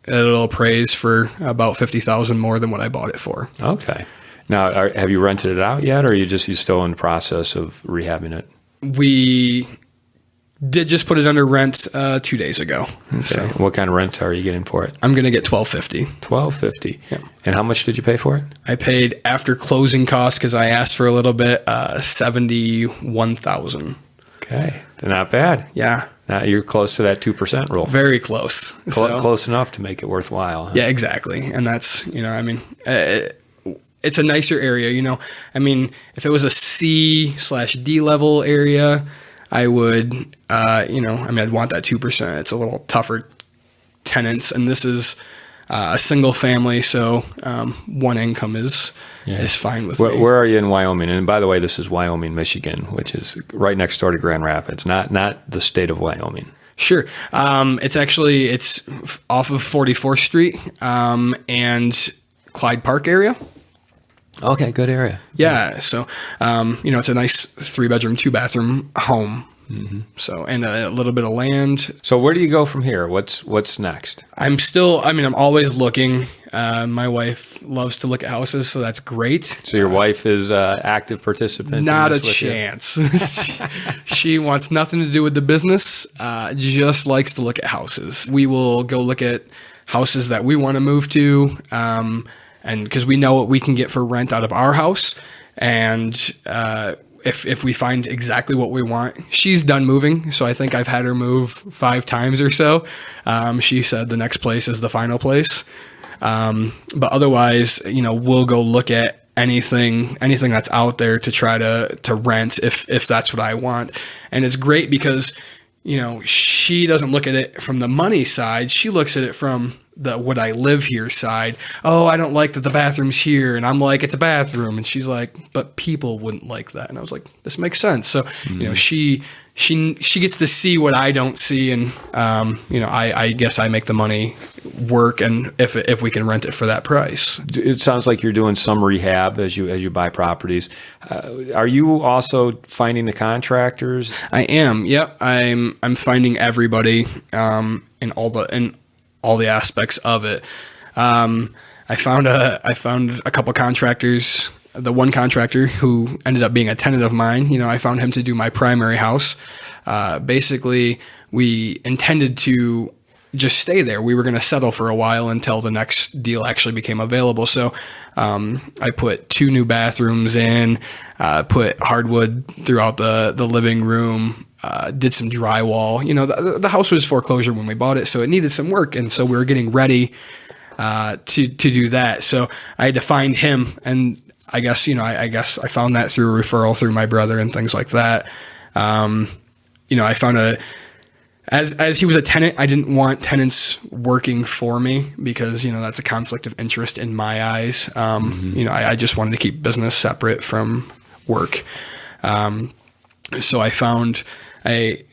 it'll appraise for about $50,000 more than what I bought it for.
Okay. Now, have you rented it out yet, or are you still in the process of rehabbing it?
We did just put it under rent 2 days ago.
Okay. So what kind of rent are you getting for it?
I'm going to get $1,250.
$1,250.
Yeah.
And how much did you pay for it?
I paid after closing costs, because I asked for a little bit, $71,000.
Okay, not bad.
Yeah.
Now you're close to that 2% rule.
Very close.
Close enough to make it worthwhile. Huh?
Yeah, exactly. And that's it's a nicer area. If it was a C/D level area, I would, I'd want that 2%. It's a little tougher tenants, and this is a single family, so one income is fine with me.
Where are you in Wyoming? And by the way, this is Wyoming, Michigan, which is right next door to Grand Rapids, not the state of Wyoming.
Sure. It's off of 44th Street and Clyde Park area.
Okay, good area.
Yeah, so it's a nice 3-bedroom, 2-bathroom home. Mm-hmm. So, and a little bit of land.
So where do you go from here? What's next?
I'm always looking. My wife loves to look at houses, so that's great.
So your wife is active participant?
Not a chance. She wants nothing to do with the business. Just likes to look at houses. We will go look at houses that we want to move to. And because we know what we can get for rent out of our house, and if we find exactly what we want, she's done moving. So I think I've had her move 5 times or so. She said the next place is the final place. But otherwise, we'll go look at anything that's out there to try to rent if that's what I want. And it's great because, she doesn't look at it from the money side. She looks at it from the would I live here side. Oh, I don't like that the bathroom's here. And I'm like, it's a bathroom. And she's like, but people wouldn't like that. And I was like, this makes sense. So, she gets to see what I don't see. And, I guess I make the money work. And if we can rent it for that price.
It sounds like you're doing some rehab as you buy properties. Are you also finding the contractors?
I am. Yep. I'm finding everybody, in all the aspects of it. I found a couple contractors. The one contractor who ended up being a tenant of mine, I found him to do my primary house. Basically, we intended to just stay there. We were going to settle for a while until the next deal actually became available. So I put 2 new bathrooms in, put hardwood throughout the living room, did some drywall. The house was foreclosure when we bought it, so it needed some work. And so we were getting ready to do that. So I had to find him, and I guess I found that through a referral through my brother and things like that. I found as he was a tenant, I didn't want tenants working for me because, that's a conflict of interest in my eyes. I just wanted to keep business separate from work. So I found a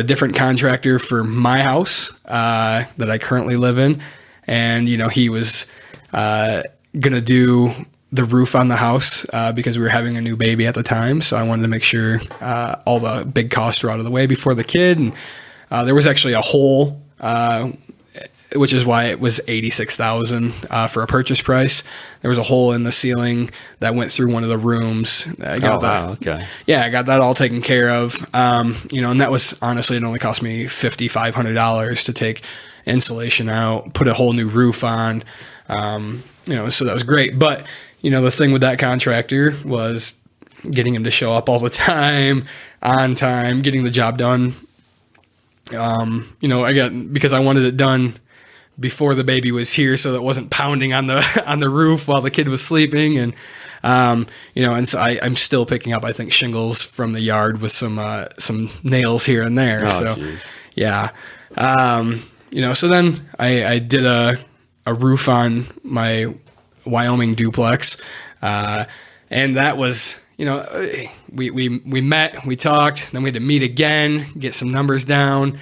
different contractor for my house, that I currently live in. And, he was, going to do the roof on the house, because we were having a new baby at the time. So I wanted to make sure, all the big costs were out of the way before the kid. And, there was actually a hole, which is why it was $86,000 for a purchase price. There was a hole in the ceiling that went through one of the rooms. I got
okay.
Yeah, I got that all taken care of. And that was honestly, it only cost me $500 to take insulation out, put a whole new roof on. So that was great. But the thing with that contractor was getting him to show up all the time, on time, getting the job done. Because I wanted it done before the baby was here, so that it wasn't pounding on the roof while the kid was sleeping. And, and so I'm still picking up, I think, shingles from the yard with some nails here and there.
Geez.
Yeah. So then I did a roof on my Wyoming duplex. And that was, we met, we talked, then we had to meet again, get some numbers down.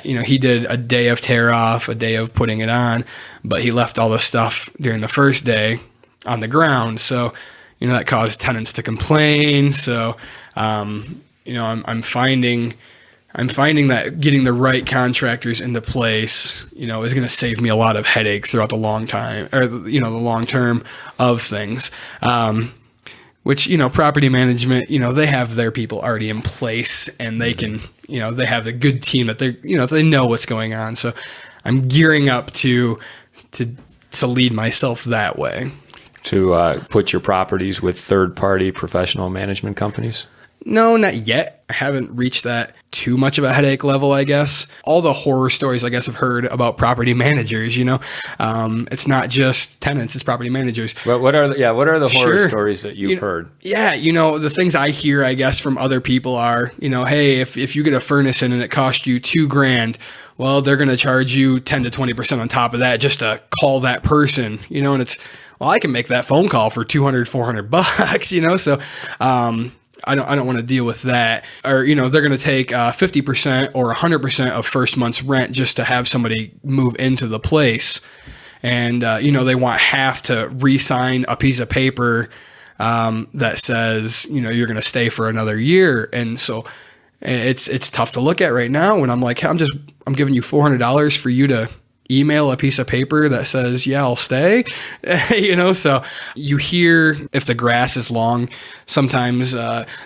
He did a day of tear off, a day of putting it on, but he left all the stuff during the first day on the ground. So, that caused tenants to complain. So, I'm finding that getting the right contractors into place, is going to save me a lot of headache throughout the long time, or, the long term of things. Which, property management, they have their people already in place, and they can, they have a good team that they know what's going on. So I'm gearing up to lead myself that way.
To put your properties with third-party professional management companies?
No, not yet. I haven't reached that too much of a headache level, I guess. All the horror stories, I guess, I've heard about property managers, it's not just tenants, it's property managers.
But what are the horror stories that you've heard?
Yeah. The things I hear, I guess, from other people are, hey, if you get a furnace in and it cost you $2,000, well, they're going to charge you 10 to 20% on top of that just to call that person, and it's, well, I can make that phone call for $200, $400, so, I don't want to deal with that. Or, they're going to take 50% or 100% of first month's rent just to have somebody move into the place. And, they want half to re-sign a piece of paper that says, you're going to stay for another year. And so it's tough to look at right now when I'm like, hey, I'm giving you $400 for you to email a piece of paper that says, yeah, I'll stay, so you hear if the grass is long, sometimes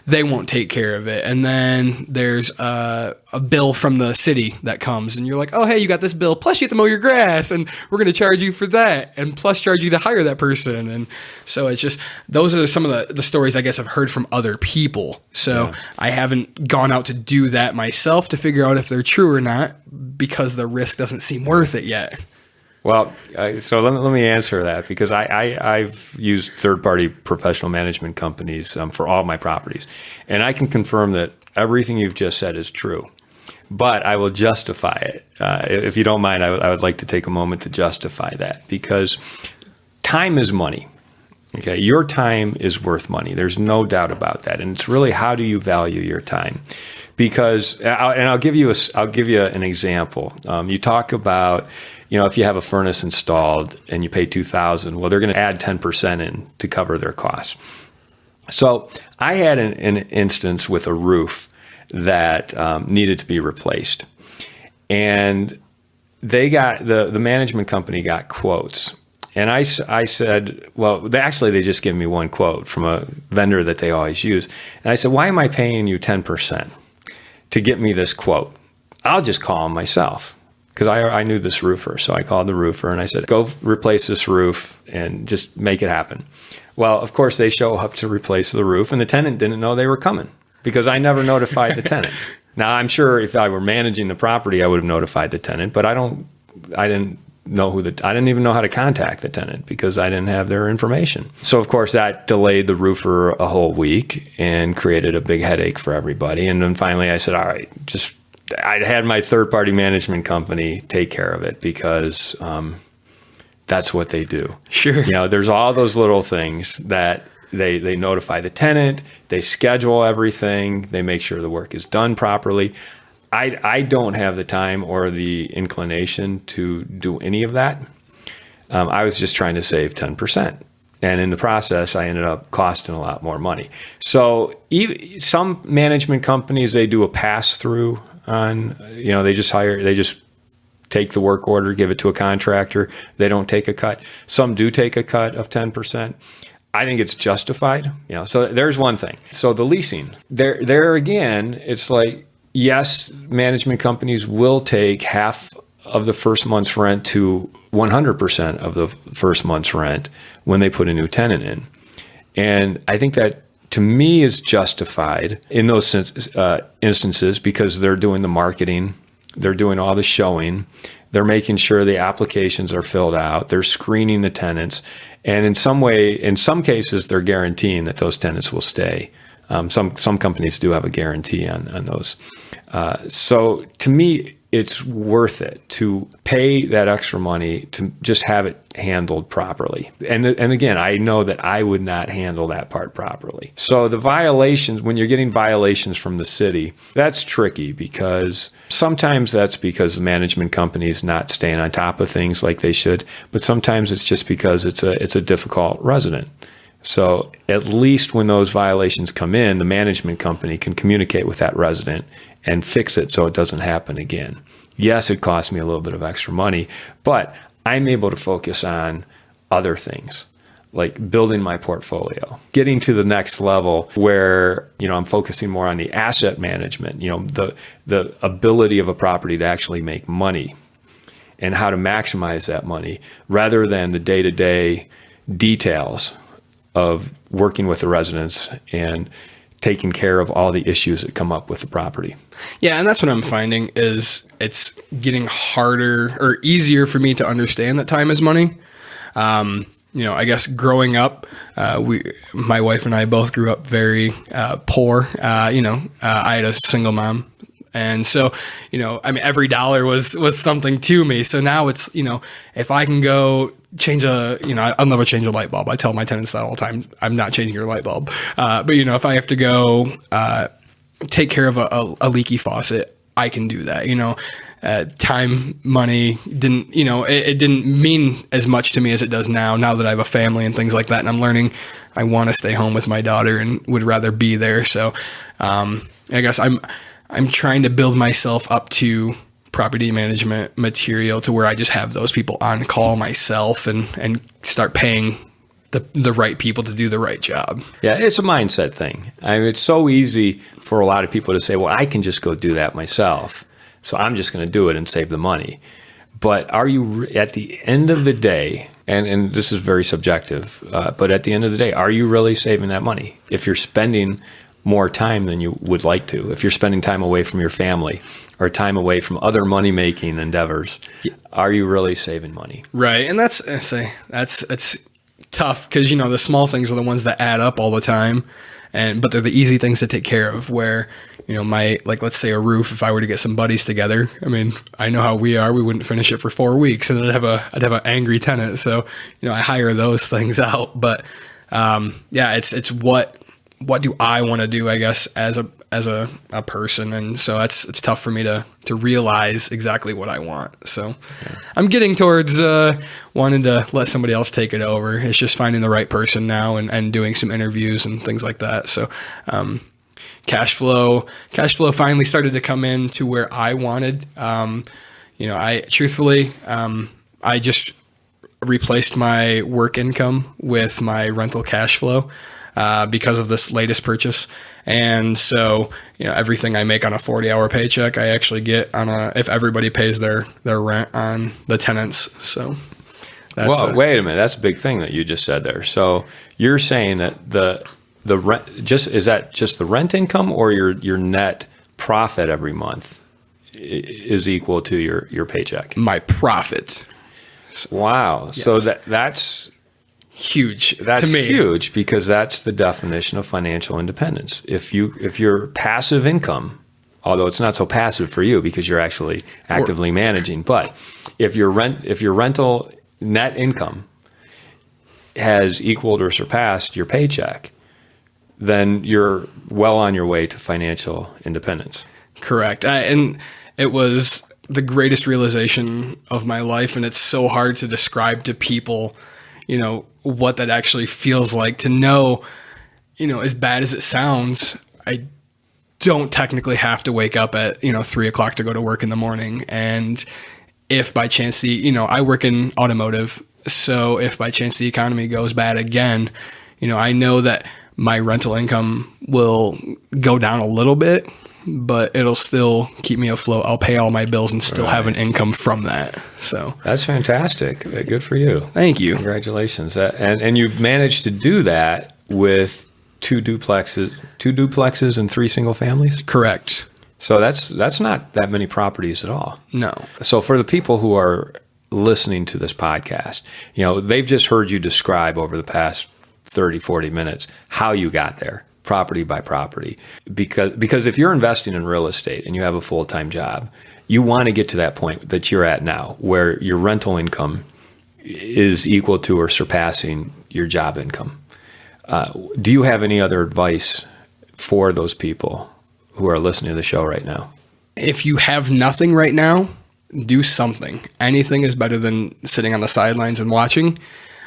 they won't take care of it. And then there's a bill from the city that comes and you're like, oh, hey, you got this bill, plus you have to mow your grass and we're going to charge you for that and plus charge you to hire that person. And so it's just, those are some of the stories I guess I've heard from other people. So I haven't gone out to do that myself to figure out if they're true or not because the risk doesn't seem worth it yet.
Well, so let me answer that because I've used third-party professional management companies for all my properties. And I can confirm that everything you've just said is true. but I will justify it. If you don't mind, I would like to take a moment to justify that, because time is money. Okay, your time is worth money. There's no doubt about that, and it's really, how do you value your time? Because, I'll give you an example. You talk about, if you have a furnace installed and you pay $2,000, well, they're going to add 10% in to cover their costs. So I had an instance with a roof that needed to be replaced, and they got the management company got quotes. And I said, well, they just gave me one quote from a vendor that they always use. And I said, why am I paying you 10% to get me this quote? I'll just call him myself, because I knew this roofer. So I called the roofer and I said, go replace this roof and just make it happen. Well, of course, they show up to replace the roof, and the tenant didn't know they were coming, because I never notified the tenant. Now, I'm sure if I were managing the property, I would have notified the tenant, but I didn't even know how to contact the tenant, because I didn't have their information. So of course that delayed the roofer a whole week and created a big headache for everybody. And then finally I said, all right, I had my third-party management company take care of it, because that's what they do.
Sure.
There's all those little things that they notify the tenant, they schedule everything, they make sure the work is done properly. I don't have the time or the inclination to do any of that. I was just trying to save 10%. And in the process, I ended up costing a lot more money. So some management companies, they do a pass-through on, they just take the work order, give it to a contractor. They don't take a cut. Some do take a cut of 10%. I think it's justified. So there's one thing. So the leasing, there again, it's like, yes, management companies will take half of the first month's rent to 100% of the first month's rent when they put a new tenant in. And I think that, to me, is justified in those instances, because they're doing the marketing, they're doing all the showing, they're making sure the applications are filled out, they're screening the tenants, and in some cases, they're guaranteeing that those tenants will stay. Some companies do have a guarantee on those. So to me, it's worth it to pay that extra money to just have it handled properly. And again, I know that I would not handle that part properly. So the violations, when you're getting violations from the city, that's tricky, because sometimes that's because the management company is not staying on top of things like they should, but sometimes it's just because it's a difficult resident. So at least when those violations come in, the management company can communicate with that resident and fix it so it doesn't happen again. Yes, it costs me a little bit of extra money, but I'm able to focus on other things, like building my portfolio, getting to the next level where, I'm focusing more on the asset management, the ability of a property to actually make money and how to maximize that money, rather than the day-to-day details of working with the residents and taking care of all the issues that come up with the property.
Yeah, and that's what I'm finding is it's getting harder or easier for me to understand that time is money. I guess growing up, my wife and I both grew up very poor. I had a single mom. And so, every dollar was something to me. So now it's, if I can go change I'll never change a light bulb. I tell my tenants that all the time. I'm not changing your light bulb. But if I have to go take care of a leaky faucet, I can do that. Time, money didn't, it didn't mean as much to me as it does now that I have a family and things like that. And I'm learning I want to stay home with my daughter and would rather be there. So I guess I'm trying to build myself up to property management material to where I just have those people on call myself and start paying the right people to do the right job.
Yeah, it's a mindset thing. It's so easy for a lot of people to say, well, I can just go do that myself, so I'm just going to do it and save the money. But are you, at the end of the day, and this is very subjective, but at the end of the day, are you really saving that money? If you're spending more time than you would like to, if you're spending time away from your family or time away from other money-making endeavors, are you really saving money?
Right, and that's tough, because the small things are the ones that add up all the time. but they're the easy things to take care of where, let's say a roof, if I were to get some buddies together, I mean, I know how we are, we wouldn't finish it for 4 weeks and I'd have an angry tenant. So, I hire those things out, but, it's what do I want to do, I guess, as a person. And so it's tough for me to realize exactly what I want. So I'm getting towards wanting to let somebody else take it over. It's just finding the right person now and doing some interviews and things like that. So cash flow finally started to come in to where I wanted. I truthfully, I just replaced my work income with my rental cash flow because of this latest purchase. And so, everything I make on a 40-hour paycheck, I actually get if everybody pays their rent on the tenants. So that's
wait a minute. That's a big thing that you just said there. So you're saying that the rent, is that just the rent income, or your net profit every month is equal to your paycheck?
My profit.
Wow. Yes. So that's
huge.
That's
to me.
Huge, because that's the definition of financial independence. If your passive income, although it's not so passive for you because you're actually actively managing, but if your rental net income has equaled or surpassed your paycheck, then you're well on your way to financial independence.
Correct. And it was the greatest realization of my life, and it's so hard to describe to people, what that actually feels like to know, as bad as it sounds, I don't technically have to wake up at, 3:00 to go to work in the morning. And if by chance I work in automotive, so if by chance the economy goes bad again, I know that my rental income will go down a little bit, but it'll still keep me afloat. I'll pay all my bills and still have an income from that. So
that's fantastic. Good for you.
Thank you.
Congratulations. And you've managed to do that with two duplexes and 3 single families?
Correct.
So that's not that many properties at all.
No.
So for the people who are listening to this podcast, they've just heard you describe over the past 30, 40 minutes how you got there, property by property. Because if you're investing in real estate and you have a full-time job, you want to get to that point that you're at now, where your rental income is equal to or surpassing your job income. Do you have any other advice for those people who are listening to the show right now?
If you have nothing right now, do something. Anything is better than sitting on the sidelines and watching.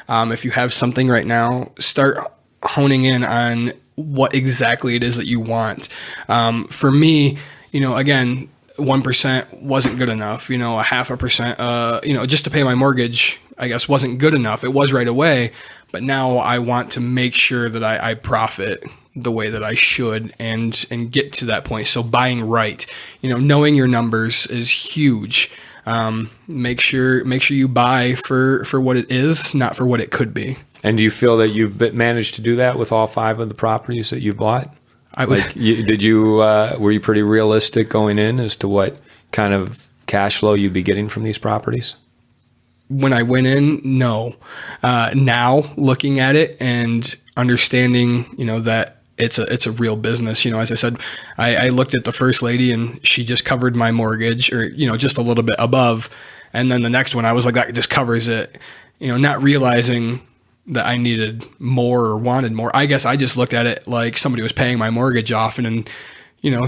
If you have something right now, start honing in on what exactly it is that you want. For me, again, 1% wasn't good enough. A 0.5%, just to pay my mortgage, I guess, wasn't good enough. It was right away, but now I want to make sure that I profit the way that I should and get to that point. So buying right, knowing your numbers is huge. Make sure you buy for what it is, not for what it could be.
And do you feel that you've managed to do that with all 5 of the properties that you've bought? Were you pretty realistic going in as to what kind of cash flow you'd be getting from these properties?
When I went in, no. Now looking at it and understanding, that it's a real business. As I said, I looked at the first lady and she just covered my mortgage, or, just a little bit above. And then the next one, I was like, that just covers it, not realizing that I needed more or wanted more. I guess I just looked at it like somebody was paying my mortgage off, and in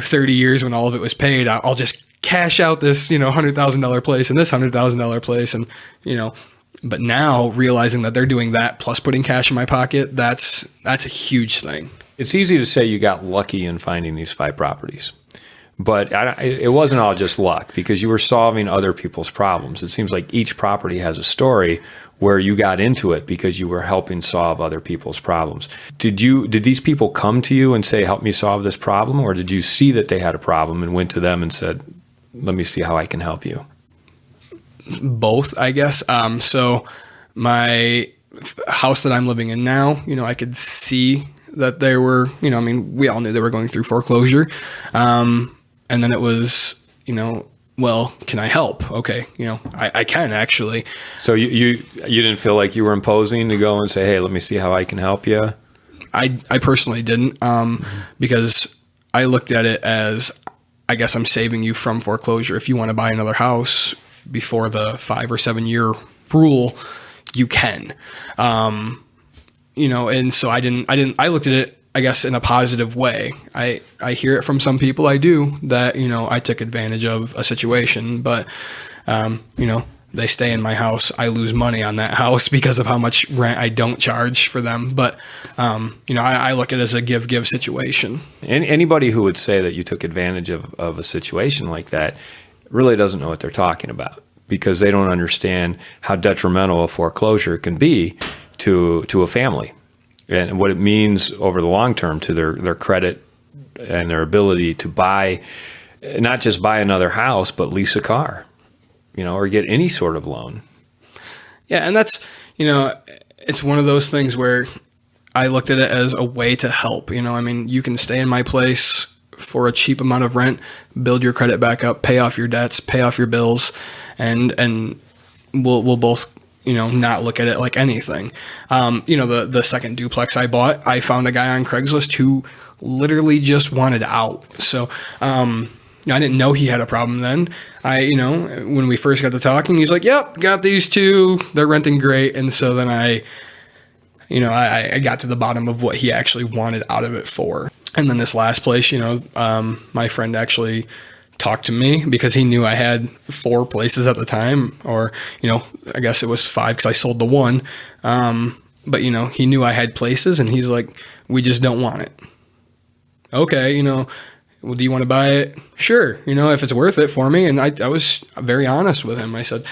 30 years when all of it was paid, I'll just cash out this, $100,000 place and this $100,000 place. And, but now realizing that they're doing that plus putting cash in my pocket, that's a huge thing.
It's easy to say you got lucky in finding these 5 properties, but it wasn't all just luck, because you were solving other people's problems. It seems like each property has a story where you got into it because you were helping solve other people's problems. Did these people come to you and say, help me solve this problem? Or did you see that they had a problem and went to them and said, let me see how I can help you?
Both, I guess. So my house that I'm living in now, I could see that they were, we all knew they were going through foreclosure. And then it was, well, can I help? Okay. I can actually.
So you didn't feel like you were imposing to go and say, hey, let me see how I can help you?
I personally didn't, because I looked at it as, I guess I'm saving you from foreclosure. If you want to buy another house before the 5 or 7 year rule, you can, and so I looked at it, I guess, in a positive way. I hear it from some people, I do, that, I took advantage of a situation, but, they stay in my house. I lose money on that house because of how much rent I don't charge for them. But, I look at it as a give situation.
Anybody who would say that you took advantage of a situation like that really doesn't know what they're talking about, because they don't understand how detrimental a foreclosure can be to a family and what it means over the long term to their credit and their ability to buy, not just buy another house, but lease a car, or get any sort of loan.
Yeah. And that's, it's one of those things where I looked at it as a way to help. You can stay in my place for a cheap amount of rent, build your credit back up, pay off your debts, pay off your bills, and we'll both, not look at it like anything. The second duplex I bought, I found a guy on Craigslist who literally just wanted out. So, I didn't know he had a problem then. When we first got to talking, he's like, yep, got these two, they're renting great. And so then I got to the bottom of what he actually wanted out of it for. And then this last place, my friend actually talked to me because he knew I had 4 places at the time, or, I guess it was 5 because I sold the one. But, he knew I had places, and he's like, we just don't want it. Okay, well, do you want to buy it? Sure. If it's worth it for me. And I was very honest with him. I said,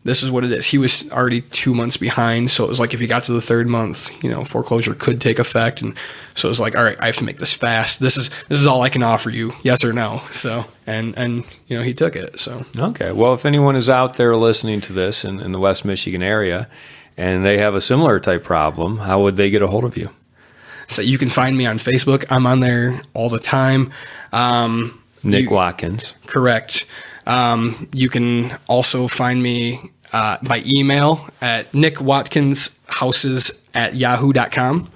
this is what it is. He was already 2 months behind. So it was like, if he got to the 3rd month, foreclosure could take effect. And so it was like, all right, I have to make this fast. This is all I can offer you. Yes or no. So, and he took it. So,
okay. Well, if anyone is out there listening to this in the West Michigan area and they have a similar type problem, how would they get a hold of you?
So you can find me on Facebook. I'm on there all the time.
Nick Watkins.
Correct. You can also find me by email at nickWatkinsHouses@yahoo.com.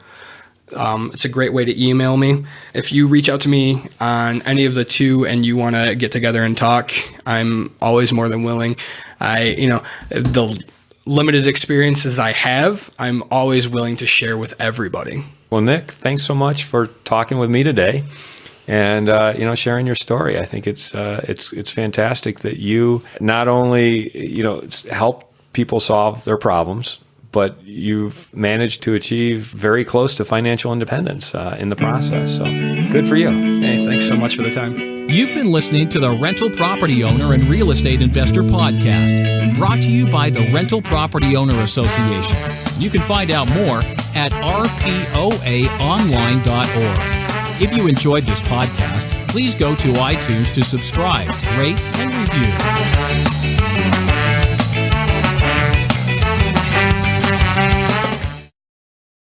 It's a great way to email me. If you reach out to me on any of the 2 and you want to get together and talk, I'm always more than willing. The limited experiences I have, I'm always willing to share with everybody.
Well, Nick, thanks so much for talking with me today, and sharing your story. I think it's fantastic that you not only help people solve their problems, but you've managed to achieve very close to financial independence in the process. So good for you.
Hey, thanks so much for the time.
You've been listening to the Rental Property Owner and Real Estate Investor Podcast, brought to you by the Rental Property Owner Association. You can find out more at rpoaonline.org. If you enjoyed this podcast, please go to iTunes to subscribe, rate, and review.